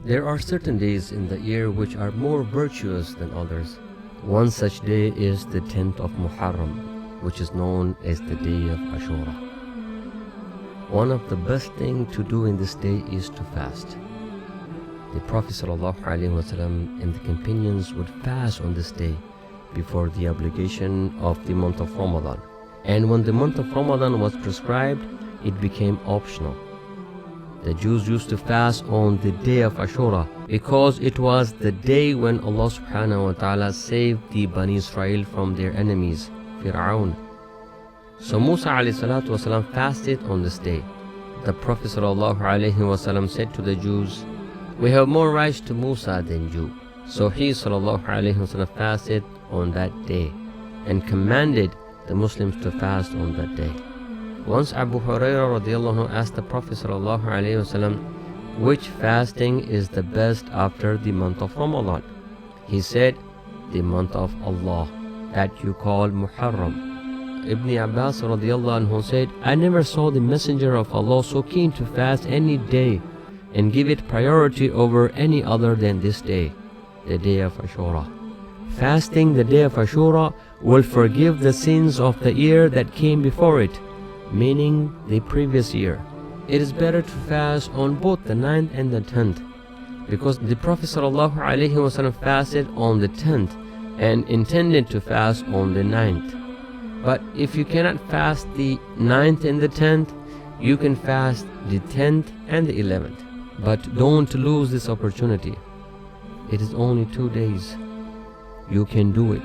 There are certain days in the year which are more virtuous than others. One such day is the 10th of Muharram, which is known as the day of Ashura. One of the best things to do in this day is to fast. The Prophet ﷺ and the companions would fast on this day before the obligation of the month of Ramadan. And when the month of Ramadan was prescribed, it became optional. The Jews used to fast on the day of Ashura because it was the day when Allah subhanahu wa ta'ala saved the Bani Israel from their enemies, Fir'aun. So Musa alayhi salatu wasalam fasted on this day. The Prophet sallallahu alayhi wasallam said to the Jews, "We have more rights to Musa than you." So he sallallahu alayhi wasallam fasted on that day and commanded the Muslims to fast on that day. Once Abu Hurairah radiallahu anhu asked the Prophet sallallahu alayhi wasallam, which fasting is the best after the month of Ramadan? He said, the month of Allah, that you call Muharram. Ibn Abbas radiallahu anhu said, I never saw the Messenger of Allah so keen to fast any day and give it priority over any other than this day, the day of Ashura. Fasting the day of Ashura will forgive the sins of the year that came before it, meaning the previous year. It is better to fast on both the 9th and the 10th, because the Prophet ﷺ fasted on the 10th and intended to fast on the 9th. But if you cannot fast the 9th and the 10th, you can fast the 10th and the 11th. But don't lose this opportunity. It is only 2 days. You can do it.